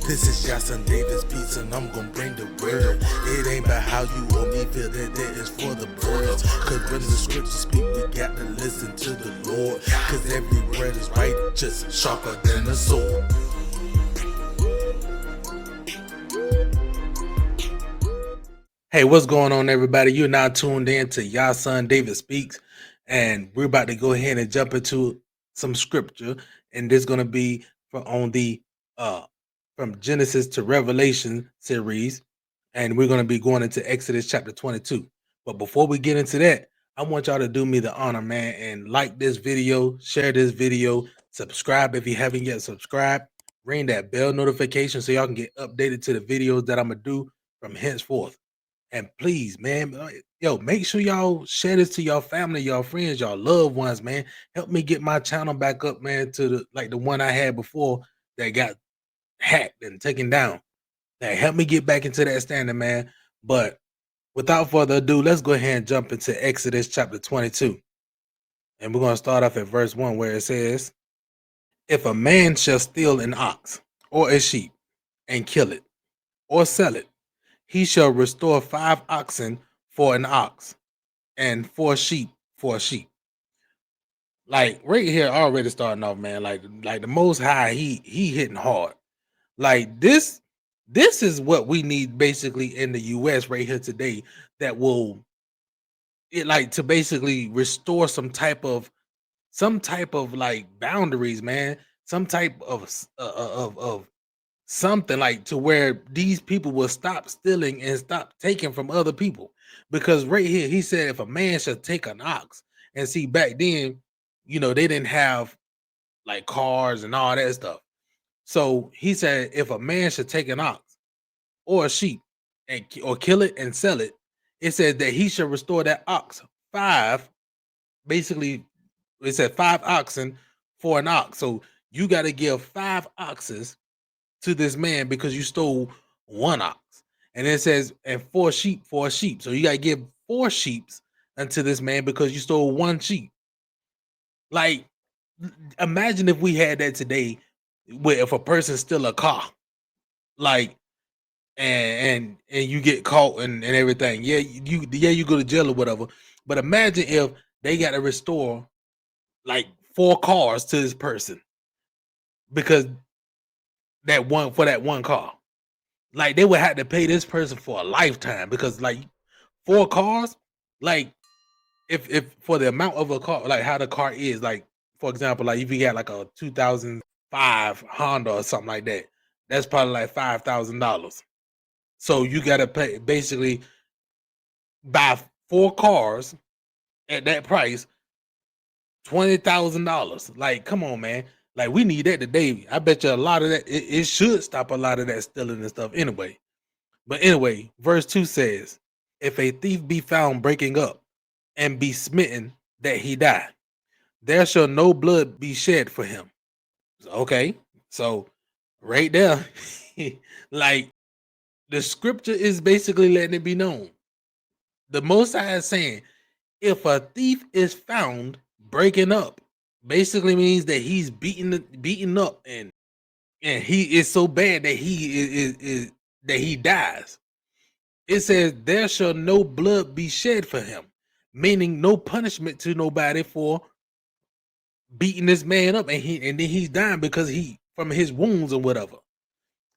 This is Yahson David Speaks, and I'm gonna bring the word. It ain't about how you or me feel, that is for the birds. Cause when the scriptures speak, we got to listen to the Lord. Cause every word is righteous, sharper than a sword. Hey, what's going on, everybody? You're now tuned in to Yahson David Speaks, and we're about to go ahead and jump into some scripture, and this is going to be on the from Genesis to Revelation series, and we're going to be going into Exodus chapter 22. But before we get into that, I want y'all to do me the honor, man, and like this video, share this video, subscribe if you haven't yet subscribed, ring that bell notification so y'all can get updated to the videos that I'm gonna do from henceforth. And please, man, yo, make sure y'all share this to your family, y'all friends, y'all loved ones, man. Help me get my channel back up, man, to the one I had before that got hacked and taken down. That help me get back into that standard, man. But without further ado, let's go ahead and jump into Exodus chapter 22. And we're going to start off at verse 1 where it says, "If a man shall steal an ox or a sheep and kill it or sell it, he shall restore 5 oxen for an ox and 4 sheep for a sheep." Like right here, already starting off, man. Like the Most High, he hitting hard. Like this is what we need basically in the U.S. right here today. That will to basically restore some type of like boundaries, man. Some type of something like to where these people will stop stealing and stop taking from other people. Because right here he said if a man should take an ox, and see back then, they didn't have like cars and all that stuff. So he said if a man should take an ox or a sheep or kill it and sell it, it said that he should restore that ox 5, basically it said 5 oxen for an ox. So you got to give 5 oxes to this man because you stole 1 ox. And it says, and 4 sheep for a sheep. So you got to give 4 sheeps unto this man because you stole 1 sheep. Like, imagine if we had that today, where if a person steal a car, like, and you get caught and everything. Yeah, you go to jail or whatever. But imagine if they got to restore like 4 cars to this person because that one car. Like they would have to pay this person for a lifetime because like 4 cars, like if for the amount of a car, like how the car is, like for example, like if you got like a 2005 Honda or something like that, that's probably like $5,000. So you got to pay basically buy 4 cars at that price, $20,000. Like, come on, man. Like, we need that today. I bet you a lot of that, it should stop a lot of that stealing and stuff anyway. But anyway, verse 2 says, "If a thief be found breaking up and be smitten that he die, there shall no blood be shed for him." Okay, so right there, like the scripture is basically letting it be known. The Most High is saying, if a thief is found breaking up, basically means that he's beaten up and he is so bad that is that he dies. It says there shall no blood be shed for him, meaning no punishment to nobody for beating this man up and then he's dying because he from his wounds or whatever.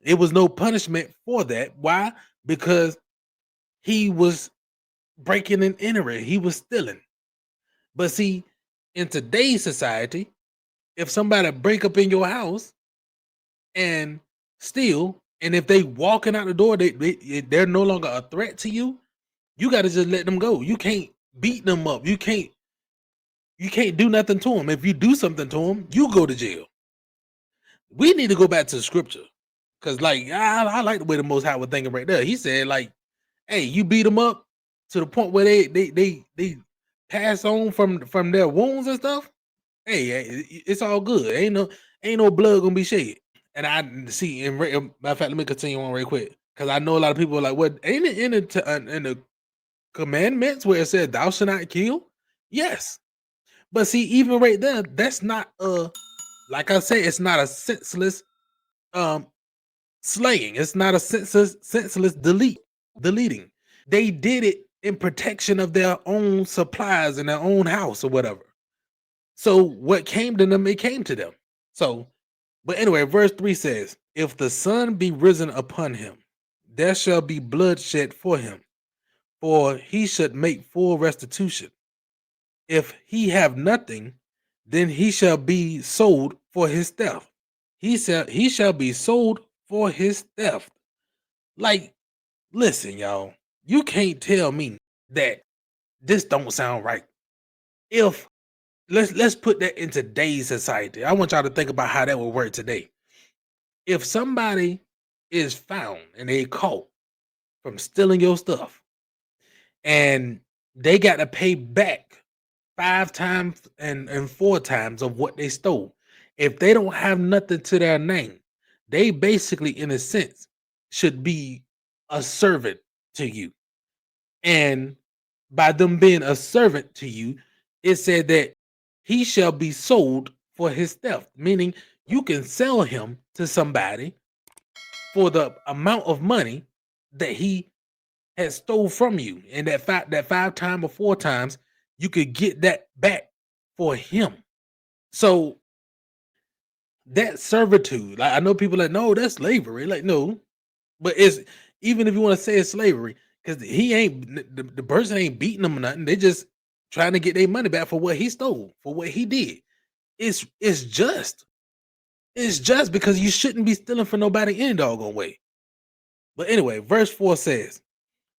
It was no punishment for that. Why? Because he was breaking and entering, he was stealing. But see, in today's society, if somebody break up in your house and steal, and if they walking out the door, they're no longer a threat to you, you got to just let them go. You can't beat them up. You can't do nothing to them. If you do something to them, you go to jail. We need to go back to the scripture. Because like I like the way the Most High was thinking right there. He said, like, hey, you beat them up to the point where they pass on from their wounds and stuff. Hey, it's all good. Ain't no blood gonna be shed. And I see, matter of fact, let me continue on right quick because I know a lot of people are like, "What ain't it in the commandments where it said thou shalt not kill?" Yes, but see, even right there, that's not like I say, it's not a senseless slaying. It's not a senseless deleting. They did it in protection of their own supplies in their own house or whatever. So what came to them, it came to them. So, but anyway, verse 3 says, if the sun be risen upon him, there shall be bloodshed for him, for he should make full restitution. If he have nothing, then he shall be sold for his theft. He shall be sold for his theft. Like, listen, y'all, you can't tell me that this don't sound right. If let's put that in today's society. I want y'all to think about how that would work today. If somebody is found and they caught from stealing your stuff and they got to pay back 5 times and 4 times of what they stole. If they don't have nothing to their name, they basically, in a sense, should be a servant to you. And by them being a servant to you, it said that he shall be sold for his theft, meaning you can sell him to somebody for the amount of money that he had stole from you, and that 5 times or 4 times you could get that back for him. So that servitude, like I know people like, no, that's slavery. Like, no, but it's, even if you want to say it's slavery, because he ain't the person ain't beating them or nothing. They just trying to get their money back for what he stole, for what he did. It's just. It's just because you shouldn't be stealing for nobody any doggone way. But anyway, verse 4 says,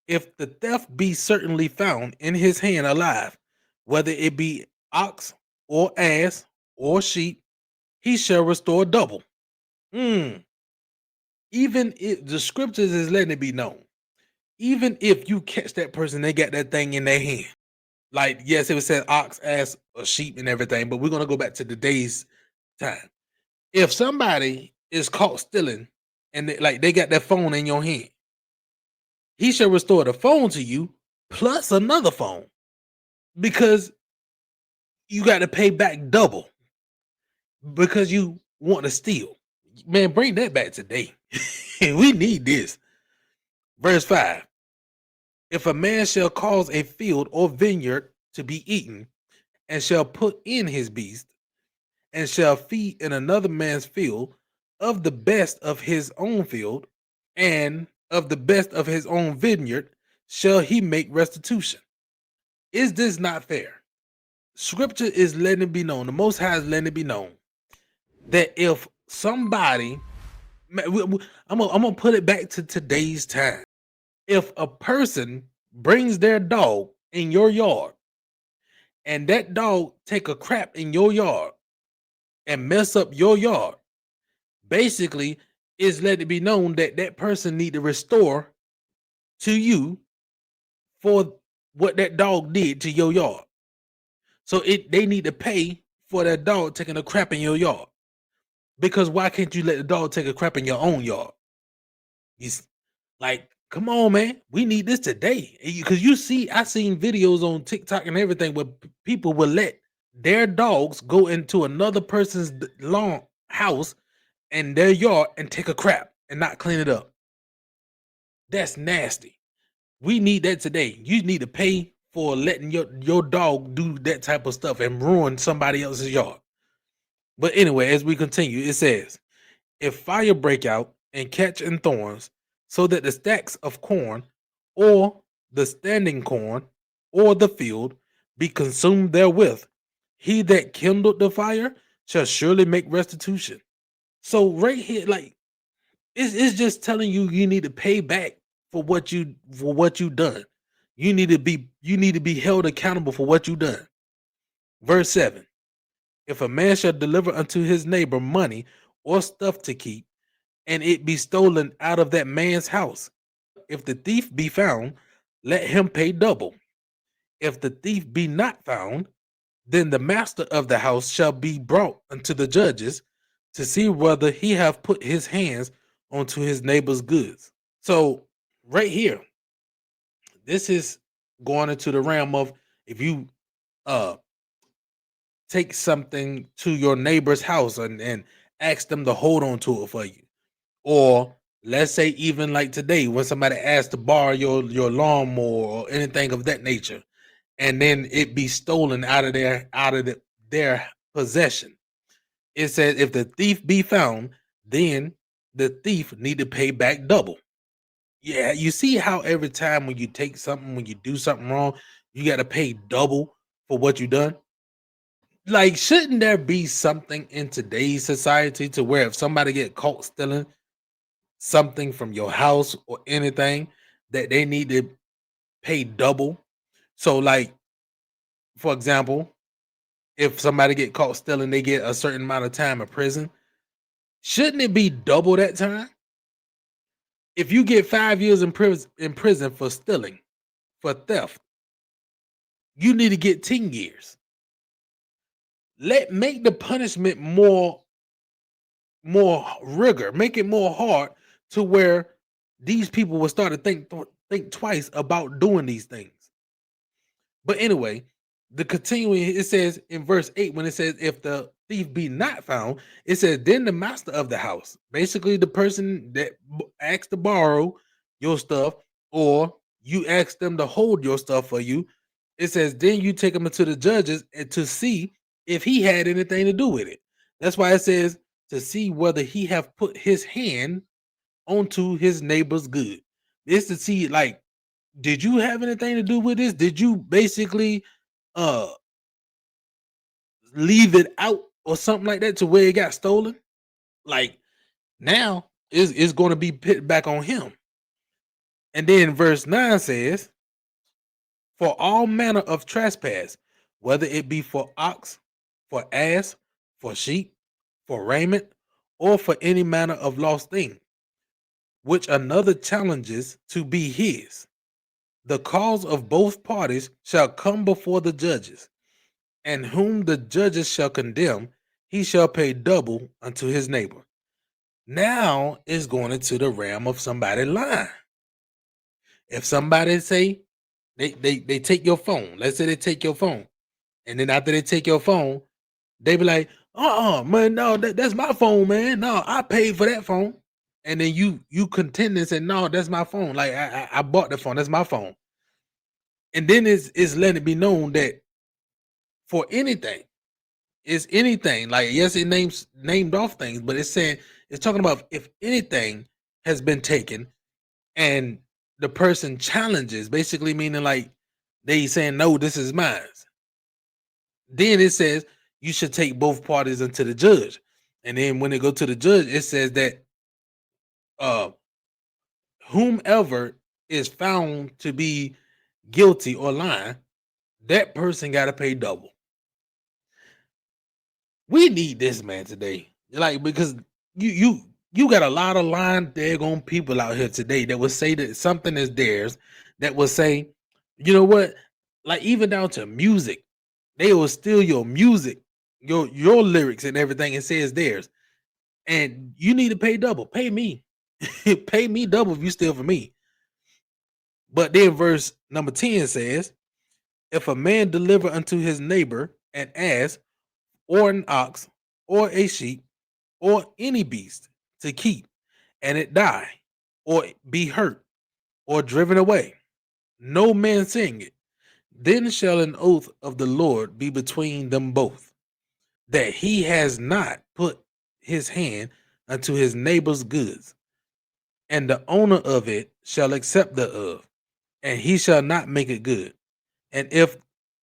if the theft be certainly found in his hand alive, whether it be ox or ass or sheep, he shall restore double. Even if the scriptures is letting it be known, even if you catch that person, they got that thing in their hand. Like, yes, it was said ox, ass, or sheep and everything, but we're going to go back to today's time. If somebody is caught stealing and they got that phone in your hand, he shall restore the phone to you plus another phone, because you got to pay back double because you want to steal. Man, bring that back today. We need this. Verse 5. If a man shall cause a field or vineyard to be eaten, and shall put in his beast, and shall feed in another man's field of the best of his own field, and of the best of his own vineyard, shall he make restitution. Is this not fair? Scripture is letting it be known, the Most High is letting it be known, that if somebody, I'm gonna put it back to today's time. If a person brings their dog in your yard, and that dog take a crap in your yard and mess up your yard, basically is letting it be known that that person need to restore to you for what that dog did to your yard. So they need to pay for that dog taking a crap in your yard. Because why can't you let the dog take a crap in your own yard? He's like, come on, man. We need this today. Because I seen videos on TikTok and everything where people will let their dogs go into another person's lawn house and their yard and take a crap and not clean it up. That's nasty. We need that today. You need to pay for letting your dog do that type of stuff and ruin somebody else's yard. But anyway, as we continue, it says, if fire break out and catch in thorns, so that the stacks of corn or the standing corn or the field be consumed therewith, he that kindled the fire shall surely make restitution. So right here, like, it's just telling you need to pay back for what you done. You need to be held accountable for what you done. Verse 7. If a man shall deliver unto his neighbor money or stuff to keep, and it be stolen out of that man's house, if the thief be found, let him pay double. If the thief be not found, then the master of the house shall be brought unto the judges to see whether he have put his hands onto his neighbor's goods. So right here, this is going into the realm of, if you take something to your neighbor's house and ask them to hold on to it for you, or Let's say even like today, when somebody asks to borrow your lawnmower or anything of that nature, and then it be stolen out of their possession. It says if the thief be found, then the thief need to pay back double. Yeah, you see how every time when you take something, when you do something wrong, you got to pay double for what you done. Like, shouldn't there be something in today's society to where if somebody get caught stealing something from your house or anything, that they need to pay double? So, like, for example, if somebody get caught stealing, they get a certain amount of time in prison. Shouldn't it be double that time? If you get 5 years in prison for stealing, for theft, you need to get 10 years. Make the punishment more rigor, make it more hard to where these people will start to think twice about doing these things. But anyway, the continuing, it says in verse 8, when it says, if the thief be not found, it says, then the master of the house, basically the person that asked to borrow your stuff, or you ask them to hold your stuff for you, it says, then you take them into the judges and to see if he had anything to do with it. That's why it says to see whether he have put his hand onto his neighbor's good. It's to see, like, did you have anything to do with this? Did you basically uh leave it out or something like that to where it got stolen? Like, now is going to be put back on him. And then verse 9 says, for all manner of trespass, whether it be for ox, for ass, for sheep, for raiment, or for any manner of lost thing, which another challenges to be his, the cause of both parties shall come before the judges, and whom the judges shall condemn, he shall pay double unto his neighbor. Now is going into the realm of somebody lying. If somebody say they take your phone, let's say they take your phone, and then after they take your phone, they be like, man, no, that's my phone, man. No, I paid for that phone. And then you contend and say, no, that's my phone. Like, I bought the phone, that's my phone. And then it's letting it be known that for anything, it's anything. Like, yes, it named off things, but it's saying, it's talking about if anything has been taken and the person challenges, basically meaning like they saying, no, this is mine. Then it says you should take both parties into the judge. And then when they go to the judge, it says that uh whomever is found to be guilty or lying, that person got to pay double. We need this, man, today. Like, because you got a lot of lying daggone people out here today that will say that something is theirs, that will say, you know what, like even down to music, they will steal your music, your lyrics and everything, and say it's theirs. And you need to pay double. Pay me. Pay me double if you steal from me. But then verse number 10 says, if a man deliver unto his neighbor an ass or an ox or a sheep or any beast to keep, and it die, or be hurt, or driven away, no man seeing it, then shall an oath of the Lord be between them both, that he has not put his hand unto his neighbor's goods, and the owner of it shall accept thereof, and he shall not make it good. And if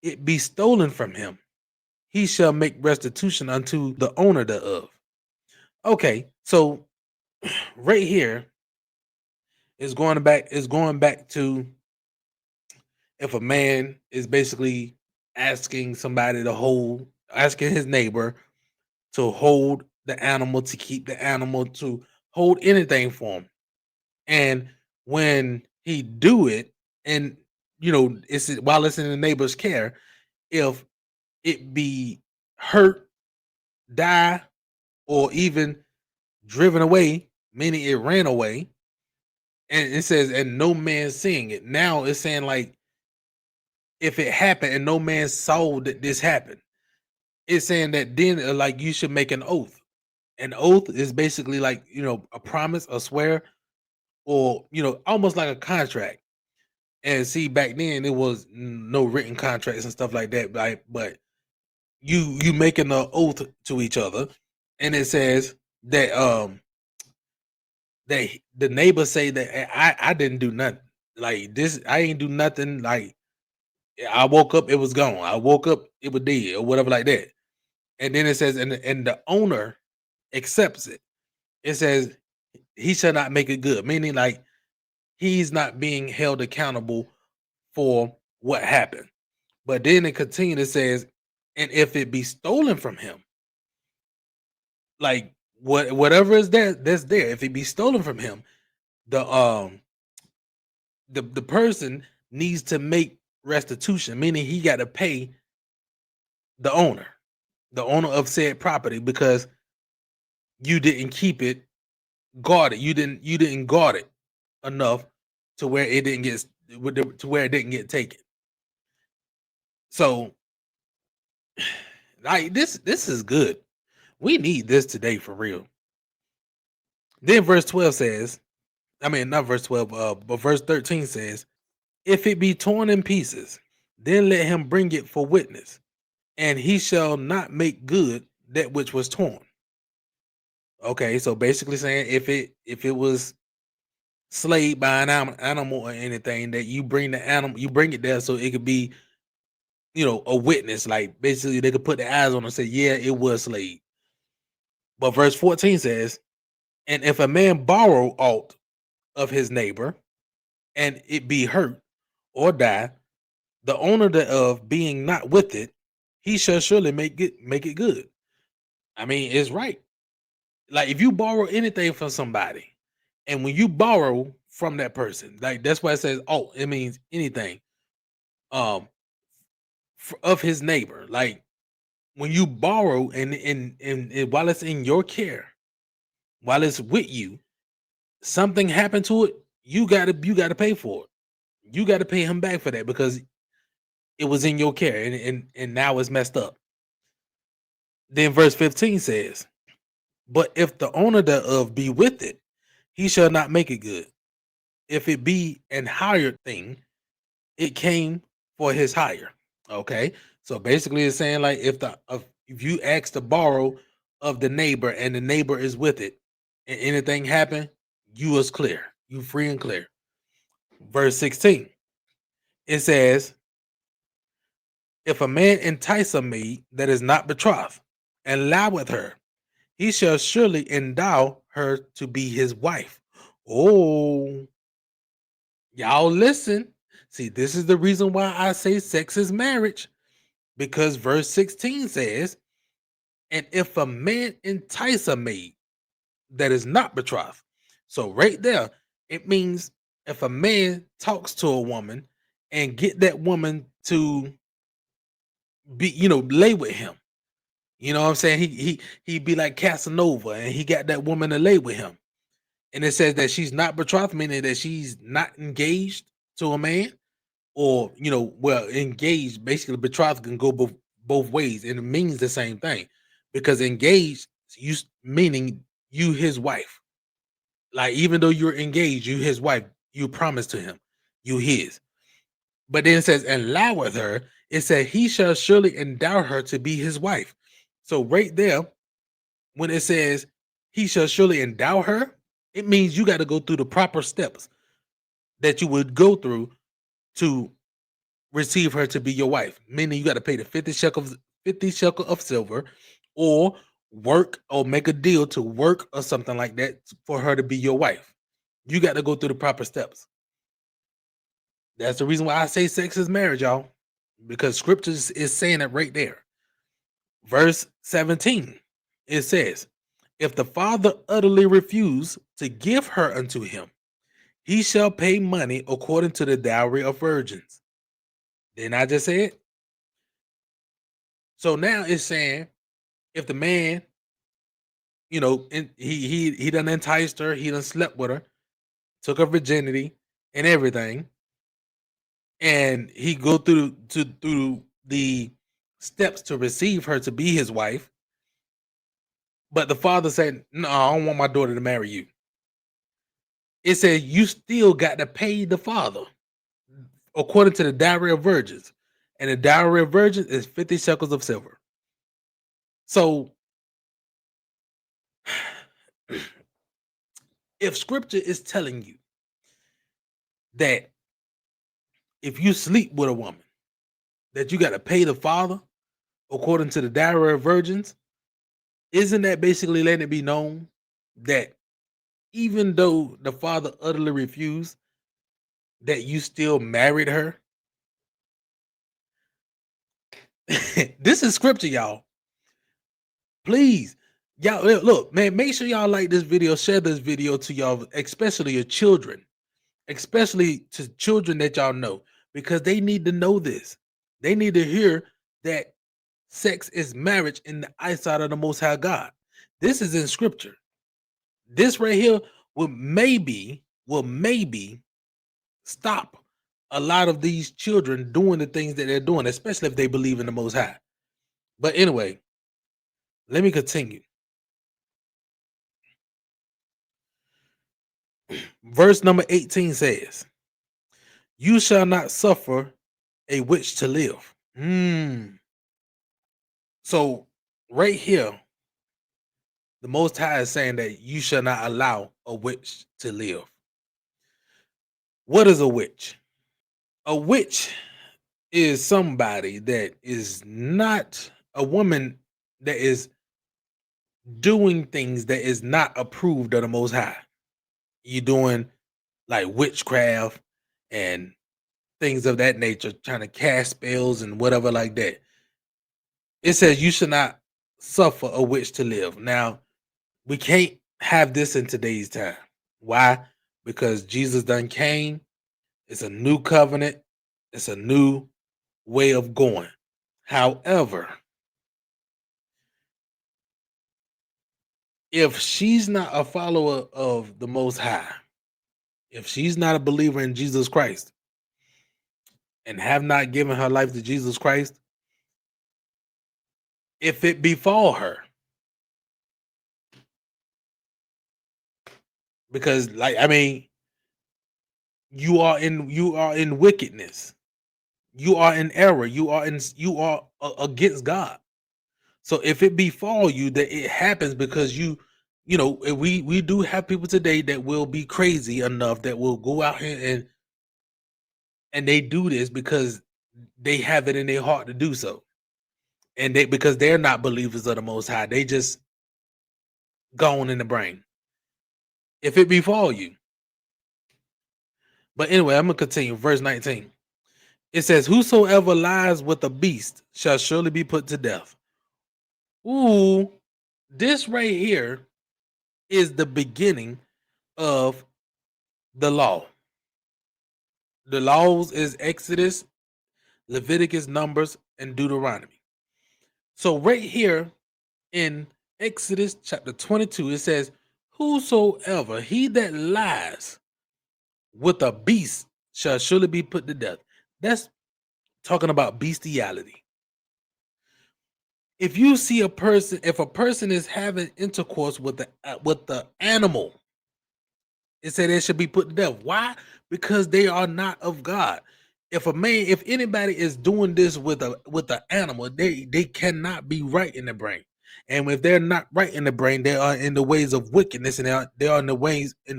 it be stolen from him, he shall make restitution unto the owner thereof. Okay, so right here is going back to if a man is basically asking his neighbor to hold the animal, to keep the animal, to hold anything for him. And when he do it, and it's while it's in the neighbor's care, if it be hurt, die, or even driven away, meaning it ran away, and it says, and no man seeing it. Now it's saying, like, if it happened and no man saw that this happened, it's saying that then like you should make an oath. An oath is basically like, a promise, a swear, or almost like a contract. And see, back then it was no written contracts and stuff like that. But you making an oath to each other, and it says that that the neighbor say that I didn't do nothing like this. I ain't do nothing. Like I woke up, it was gone. I woke up, it was dead, or whatever like that. And then it says, and the owner accepts it. It says he shall not make it good, meaning like he's not being held accountable for what happened. But then it continues, it says, and if it be stolen from him, like whatever is there, that's there. If it be stolen from him, the the person needs to make restitution, meaning he got to pay the owner of said property, because you didn't keep it guarded. You didn't guard it enough to where it didn't get to where it didn't get taken. So like this is good. We need this today for real. Then verse 12 says, I mean not verse 12, but verse 13 says, if it be torn in pieces, then let him bring it for witness, and he shall not make good that which was torn. Okay, so basically saying if it was slayed by an animal or anything, that you bring the animal, you bring it there so it could be, a witness. Like basically they could put their eyes on it and say, yeah, it was slayed. But verse 14 says, and if a man borrow aught of his neighbor, and it be hurt or die, the owner thereof being not with it, he shall surely make it good. I mean, it's right. Like if you borrow anything from somebody, and when you borrow from that person, like that's why it says, oh, it means anything um of his neighbor. Like when you borrow, and while it's in your care, while it's with you, something happened to it, you gotta pay for it. You gotta pay him back for that, because it was in your care, and now it's messed up. Then verse 15 says, but if the owner thereof be with it, he shall not make it good. If it be an hired thing, it came for his hire. Okay, so basically it's saying like if you ask to borrow of the neighbor and the neighbor is with it, and anything happen, you is clear, you free and clear. Verse 16, it says, if a man entice a maid that is not betrothed, and lie with her, he shall surely endow her to be his wife. Oh, y'all listen. See, this is the reason why I say sex is marriage, because verse 16 says, and if a man entice a maid that is not betrothed. So right there, it means if a man talks to a woman and get that woman to be, lay with him. You know what I'm saying? He'd be like Casanova, and he got that woman to lay with him. And it says that she's not betrothed, meaning that she's not engaged to a man, or well, engaged. Basically, betrothed can go both ways, and it means the same thing, because engaged, meaning you his wife. Like even though you're engaged, you his wife, you promise to him, you his. But then it says, and lie with her, it said he shall surely endow her to be his wife. So right there, when it says he shall surely endow her, it means you got to go through the proper steps that you would go through to receive her to be your wife. Meaning you got to pay the 50 shekel of silver, or work, or make a deal to work or something like that for her to be your wife. You got to go through the proper steps. That's the reason why I say sex is marriage, y'all, because scripture is saying it right there. Verse 17, it says, if the father utterly refuse to give her unto him, he shall pay money according to the dowry of virgins. Didn't I just say it? So now it's saying, if the man, he done enticed her, he done slept with her, took her virginity and everything, and he go through the steps to receive her to be his wife, but the father said, no, I don't want my daughter to marry you. It says you still got to pay the father according to the dowry of virgins. And the dowry of virgins is 50 shekels of silver. So if scripture is telling you that if you sleep with a woman, that you got to pay the father according to the dowry of virgins, isn't that basically letting it be known that even though the father utterly refused, that you still married her? This is scripture, y'all. Please, y'all look, man, make sure y'all like this video, share this video to y'all, especially your children, especially to children that y'all know, because they need to know this. They need to hear that sex is marriage in the eyesight of the Most High God. This is in scripture. This right here will maybe stop a lot of these children doing the things that they're doing, especially if they believe in the Most High. But anyway, let me continue. Verse number 18 says, "You shall not suffer a witch to live." So right here, the Most High is saying that you shall not allow a witch to live. What is a witch? A witch is somebody that is not a woman that is doing things that is not approved of the Most High. You doing like witchcraft and things of that nature, trying to cast spells and whatever like that. It says you should not suffer a witch to live. Now, we can't have this in today's time. Why? Because Jesus done came. It's a new covenant. It's a new way of going. However, if she's not a follower of the Most High, if she's not a believer in Jesus Christ and have not given her life to Jesus Christ, if it befall her, because like I mean, you are in wickedness, you are in error, you are against God. So if it befall you that it happens because you know, we do have people today that will be crazy enough that will go out here and they do this because they have it in their heart to do so. And they because they're not believers of the Most High, they just gone in the brain. If it befall you. But anyway, I'm gonna continue. Verse 19. It says, "Whosoever lies with a beast shall surely be put to death." Ooh, this right here is the beginning of the law. The laws is Exodus, Leviticus, Numbers, and Deuteronomy. So right here in Exodus chapter 22, it says, "Whosoever he that lies with a beast shall surely be put to death." That's talking about bestiality. If you see a person, if a person is having intercourse with the animal, it said they should be put to death. Why? Because they are not of God. If anybody is doing this with the animal, they cannot be right in the brain. And if they're not right in the brain, they are in the ways of wickedness, and they are in the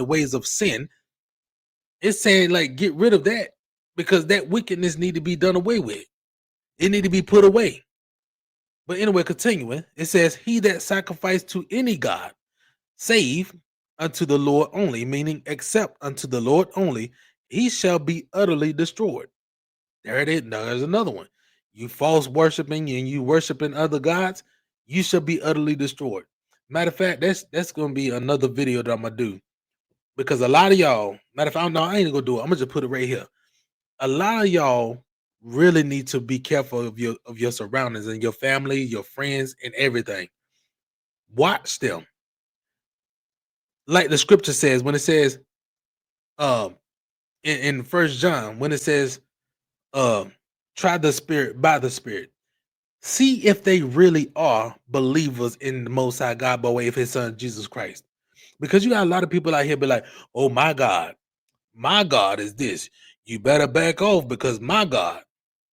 ways of sin. It's saying like get rid of that because that wickedness need to be done away with. It need to be put away. But anyway, continuing, it says, "He that sacrificed to any god, save unto the Lord only," meaning except unto the Lord only, "he shall be utterly destroyed." There it is. Now there's another one. You false worshiping and you worshiping other gods, you shall be utterly destroyed. Matter of fact, that's gonna be another video that I'm gonna do because a lot of y'all, matter of fact, no, I ain't gonna do it. I'm gonna just put it right here. A lot of y'all really need to be careful of your surroundings and your family, your friends, and everything. Watch them. Like the scripture says, when it says, um, in First John, when it says, um, try the spirit by the spirit. See if they really are believers in the Most High God by way of His Son Jesus Christ. Because you got a lot of people out here be like, oh my God is this. You better back off because my God.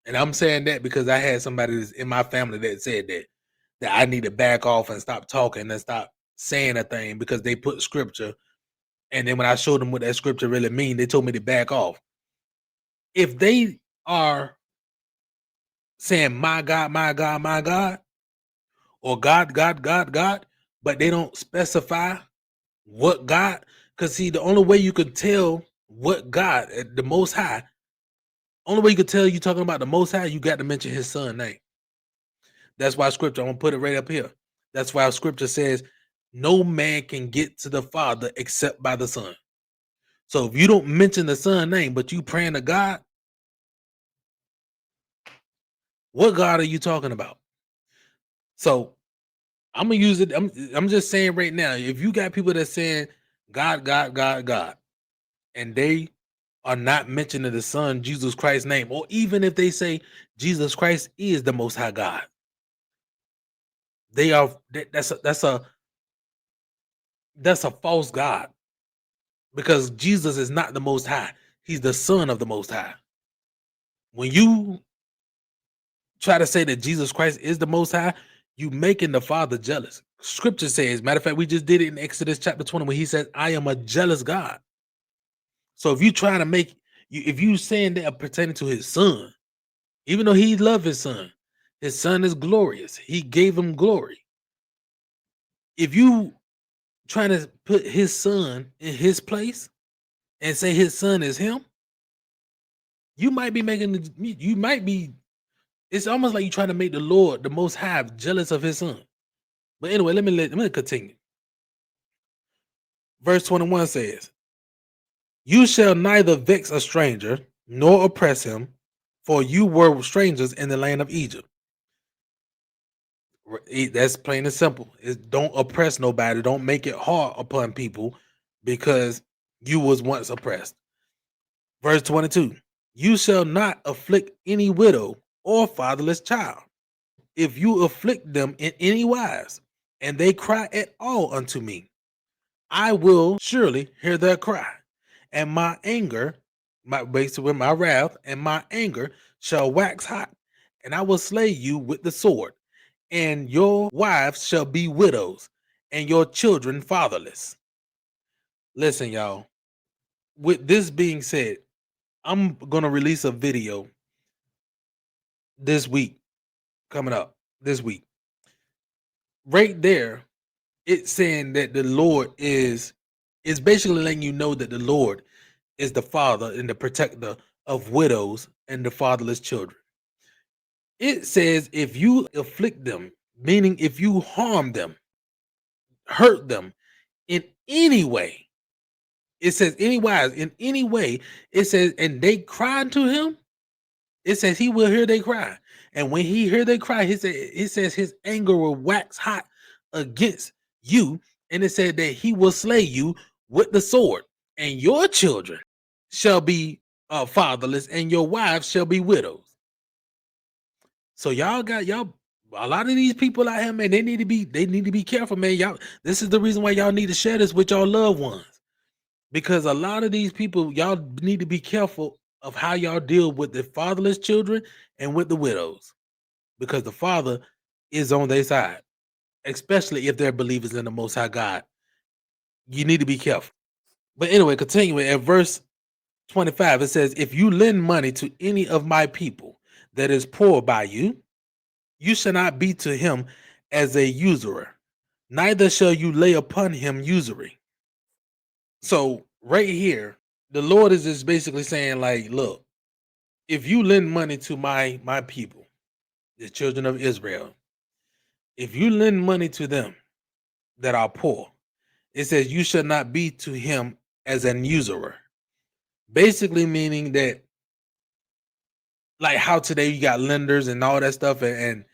And I'm saying that because I had somebody that's in my family that said that I need to back off and stop talking and stop saying a thing because they put scripture. And then when I showed them what that scripture really mean, they told me to back off. If they are saying my God, my God, my God, or God, God, God, God, but they don't specify what God, because see, the only way you could tell what God, the Most High, only way you could tell you talking about the Most High, you got to mention His Son name. That's why scripture, I'm gonna put it right up here. That's why scripture says, no man can get to the Father except by the Son. So if you don't mention the Son name, but you praying to God, what God are you talking about? So I'm gonna use it. I'm just saying right now, if you got people that saying God, God, God, God, and they are not mentioning the Son Jesus Christ's name, or even if they say Jesus Christ is the Most High God, they are that's a false God, because Jesus is not the Most High. He's the Son of the Most High. When you try to say that Jesus Christ is the Most High, you making the Father jealous. Scripture says, matter of fact, we just did it in Exodus chapter 20 when He said, "I am a jealous God." So if you trying to make you, if you saying that pertaining to His Son, even though He loved His Son is glorious. He gave Him glory. If you trying to put His Son in His place and say His Son is Him, you might be making you might be. It's almost like you trying to make the Lord, the Most High, jealous of His Son. But anyway, let me continue. Verse 21 says, "You shall neither vex a stranger nor oppress him, for you were strangers in the land of Egypt." That's plain and simple. Don't oppress nobody. Don't make it hard upon people because you was once oppressed. Verse 22, "You shall not afflict any widow or fatherless child. If you afflict them in any wise, and they cry at all unto me, I will surely hear their cry, and my anger, basically my wrath, and my anger shall wax hot, and I will slay you with the sword, and your wives shall be widows, and your children fatherless." Listen, y'all. With this being said, I'm gonna release a video this week, coming up this week. Right there, it's saying that the Lord is basically letting you know that the Lord is the father and the protector of widows and the fatherless children. It says if you afflict them, meaning if you harm them, hurt them in any way, it says anywise, in any way, it says, and they cry to him, it says he will hear they cry. And when he hear they cry, it says his anger will wax hot against you. And it said that he will slay you with the sword, and your children shall be fatherless, and your wives shall be widows. So y'all, a lot of these people out here, man, they need to be careful, man. Y'all, this is the reason why y'all need to share this with your loved ones. Because a lot of these people, y'all need to be careful of how y'all deal with the fatherless children and with the widows. Because the Father is on their side, especially if they're believers in the Most High God. You need to be careful. But anyway, continuing at verse 25, it says, "If you lend money to any of my people that is poor by you, you shall not be to him as a usurer, neither shall you lay upon him usury." So right here, the Lord is just basically saying, like, look, if you lend money to my people, the children of Israel, if you lend money to them that are poor, it says you should not be to him as an usurer. Basically meaning that, like how today you got lenders and all that stuff, and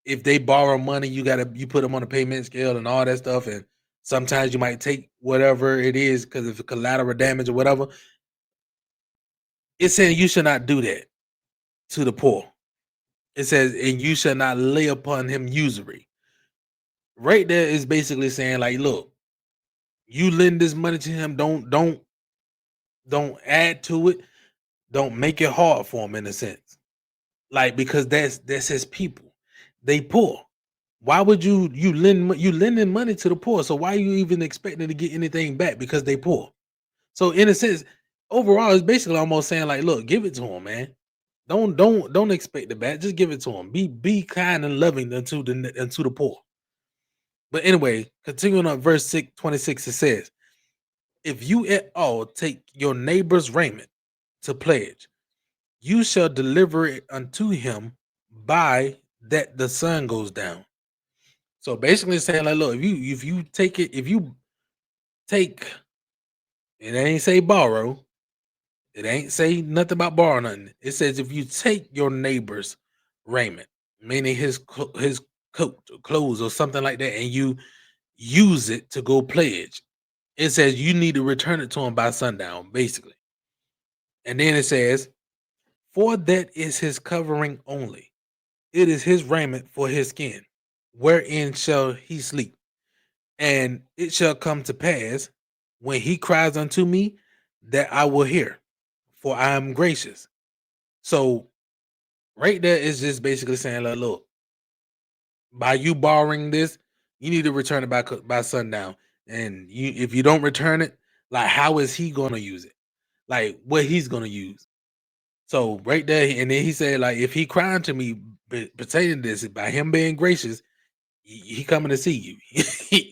if they borrow money, you put them on a payment scale and all that stuff, and sometimes you might take whatever it is because of collateral damage or whatever. It's saying you should not do that to the poor. It says, and you shall not lay upon him usury. Right there is basically saying, like, look, You lend this money to him. Don't add to it. Don't make it hard for him in a sense. Like, because that's his people. They poor. Why would you lending money to the poor? So why are you even expecting to get anything back because they poor? So in a sense, overall, it's basically almost saying like, look, give it to him, man. Don't expect it back. Just give it to him. Be kind and loving unto the poor. But anyway, continuing on verse 26, it says, if you at all take your neighbor's raiment to pledge, you shall deliver it unto him by that the sun goes down. So basically saying like, look, if you take it, if you take, it ain't say borrow, it ain't say nothing about borrow nothing. It says if you take your neighbor's raiment, meaning his coat or clothes or something like that, and you use it to go pledge, it says you need to return it to him by sundown, basically. And then it says, for that is his covering only. It is his raiment for his skin. Wherein shall he sleep? And it shall come to pass when he cries unto me that I will hear, for I am gracious. So right there is just basically saying, like, look, by you borrowing this, you need to return it by sundown. And if you don't return it, like, how is he gonna use it? Like, what he's gonna use? So right there, and then he said, like, if he crying to me pertaining to this, by him being gracious, he coming to see you.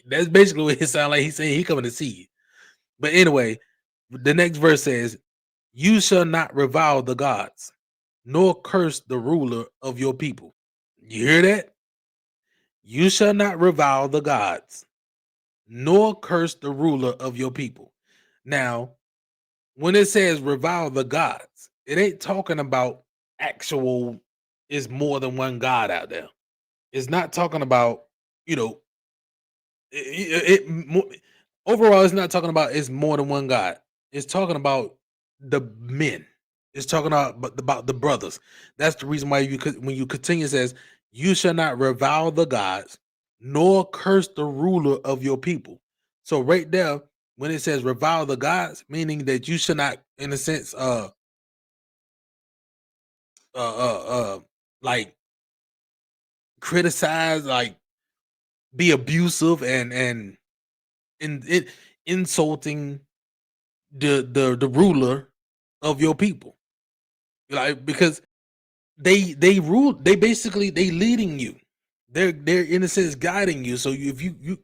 That's basically what it sounds like. He's saying he coming to see you. But anyway, the next verse says, you shall not revile the gods, nor curse the ruler of your people. You hear that? You shall not revile the gods, nor curse the ruler of your people. Now, when it says revile the gods, it ain't talking about actual, is more than one God out there. It's not talking about, you know, overall, it's not talking about it's more than one God. It's talking about the men. It's talking about the brothers. That's the reason why when you continue, it says, you shall not revile the gods, nor curse the ruler of your people. So right there, when it says revile the gods, meaning that you should not, in a sense, like criticize, like be abusive and it insulting the ruler of your people, like, because they rule, they basically they leading you, they're in a sense guiding you. So if you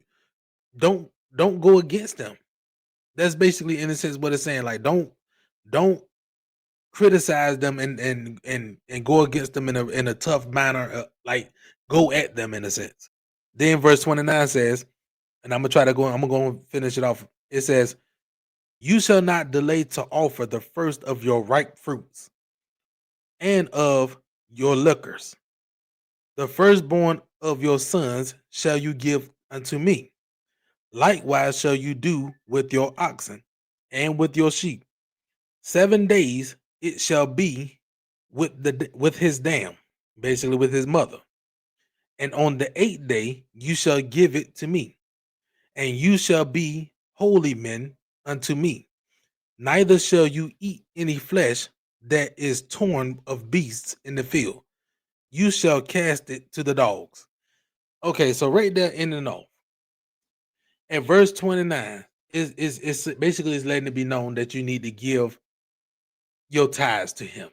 don't go against them. That's basically in a sense what it's saying. Like, don't criticize them and go against them in a tough manner, like go at them in a sense. Then verse 29 says, and I'm gonna go and finish it off. It says, you shall not delay to offer the first of your ripe fruits and of your liquors. The firstborn of your sons shall you give unto me. Likewise shall you do with your oxen and with your sheep. 7 days it shall be with his dam, basically with his mother. And on the 8th day you shall give it to me, and you shall be holy men unto me. Neither shall you eat any flesh that is torn of beasts in the field. You shall cast it to the dogs. Okay, so right there in the off. At verse 29, is basically is letting it be known that you need to give your tithes to him.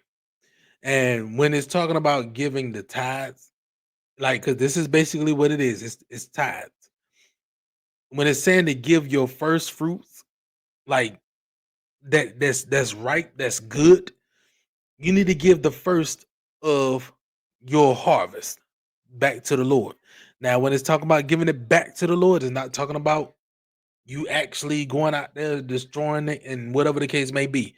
And when it's talking about giving the tithes, like, because this is basically what it is, it's tithes. When it's saying to give your first fruits, like that's right, that's good, you need to give the first of your harvest back to the Lord. Now, when it's talking about giving it back to the Lord, it's not talking about you actually going out there destroying it and whatever the case may be.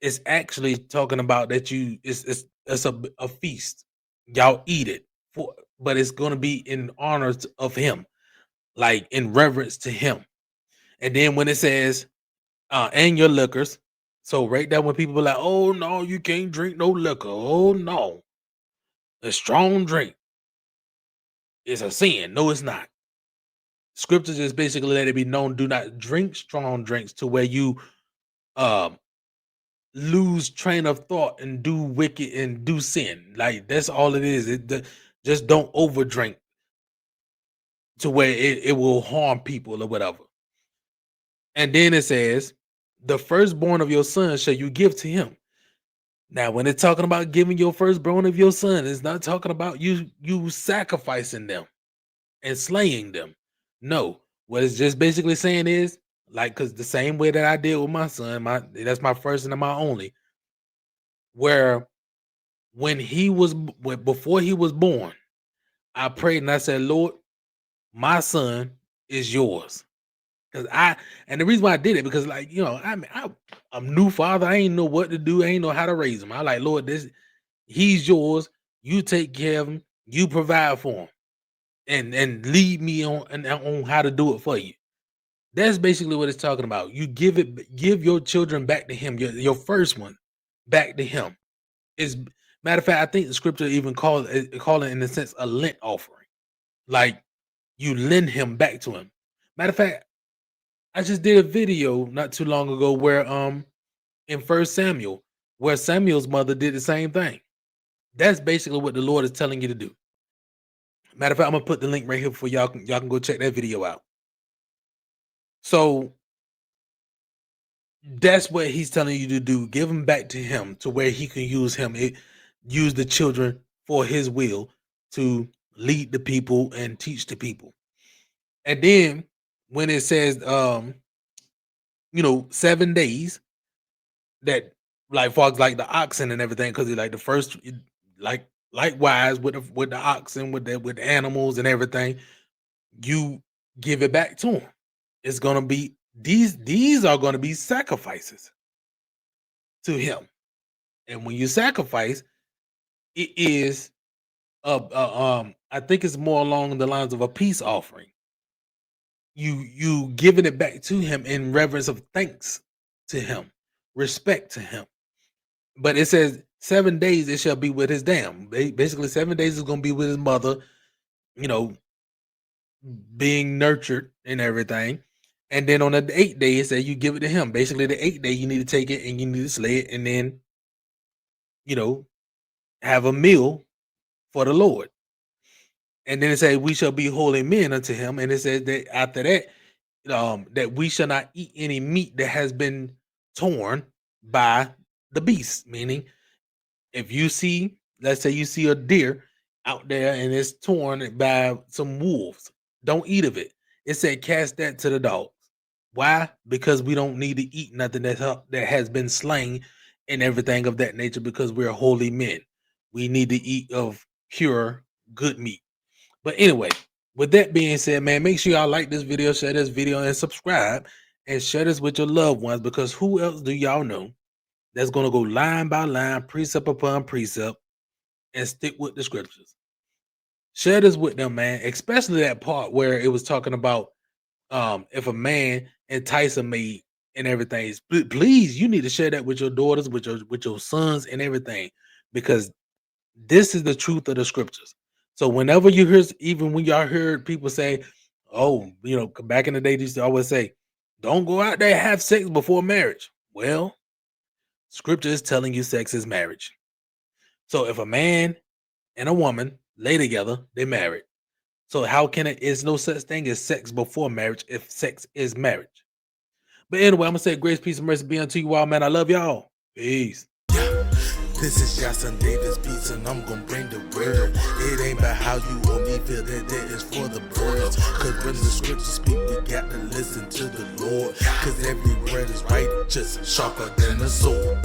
It's actually talking about that it's a feast. Y'all eat it for, but it's going to be in honor of him, like in reverence to him. And then when it says and your liquors, so right there when people are like, oh no, you can't drink no liquor. Oh no, a strong drink is a sin. No, it's not. Scripture just basically let it be known, do not drink strong drinks to where you um lose train of thought and do wicked and do sin. Like that's all it is. Just don't overdrink to where it will harm people or whatever. And then it says, the firstborn of your son shall you give to him. Now, when it's talking about giving your firstborn of your son, it's not talking about you sacrificing them and slaying them. No, what it's just basically saying is, like, because the same way that I did with my son, that's my first and my only, where when before he was born, I prayed and I said, Lord, my son is yours. And the reason why I did it, because like, I'm new father. I ain't know what to do. I ain't know how to raise him. I like, Lord, he's yours. You take care of him. You provide for him, and lead me on how to do it for you. That's basically what it's talking about. You give your children back to him, your first one back to him. Is matter of fact, I think the scripture even call it in a sense a lent offering. Like you lend him back to him. Matter of fact, I just did a video not too long ago where in First Samuel, where Samuel's mother did the same thing. That's basically what the Lord is telling you to do. Matter of fact, I'm gonna put the link right here for y'all. Y'all can go check that video out. So that's what he's telling you to do. Give him back to him to where he can use use the children for his will to lead the people and teach the people. And then when it says 7 days, that like fogs like the oxen and everything, because like the first, like likewise with the oxen, with the animals and everything, you give it back to him. It's gonna be these are gonna be sacrifices to him. And when you sacrifice, it is I think it's more along the lines of a peace offering. You giving it back to him in reverence of thanks to him, respect to him. But it says 7 days it shall be with his dam. Basically, 7 days is going to be with his mother, being nurtured and everything. And then on the 8th day, it says you give it to him. Basically, the 8th day, you need to take it and you need to slay it and then, have a meal for the Lord. And then it says, we shall be holy men unto him. And it says that after that, that we shall not eat any meat that has been torn by the beast. Meaning, if you see, let's say you see a deer out there and it's torn by some wolves, don't eat of it. It said cast that to the dogs. Why? Because we don't need to eat nothing that has been slain and everything of that nature, because we're holy men. We need to eat of pure, good meat. But anyway, with that being said, man, make sure y'all like this video, share this video, and subscribe, and share this with your loved ones, because who else do y'all know that's going to go line by line, precept upon precept, and stick with the scriptures? Share this with them, man, especially that part where it was talking about if a man entice a maid and everything. Please, you need to share that with your daughters, with your sons and everything, because this is the truth of the scriptures. So whenever you hear, even when y'all heard people say, oh, back in the day, they used to always say, don't go out there and have sex before marriage. Well, scripture is telling you sex is marriage. So if a man and a woman lay together, they married. So how can it's no such thing as sex before marriage if sex is marriage? But anyway, I'm gonna say grace, peace, and mercy be unto you all, man. I love y'all. Peace. This is Yahson David Speaks, and I'm gonna bring the word. It ain't about how you or me feel, that is for the birds. Cause when the scriptures speak, we got to listen to the Lord. Cause every word is right, just sharper than a sword.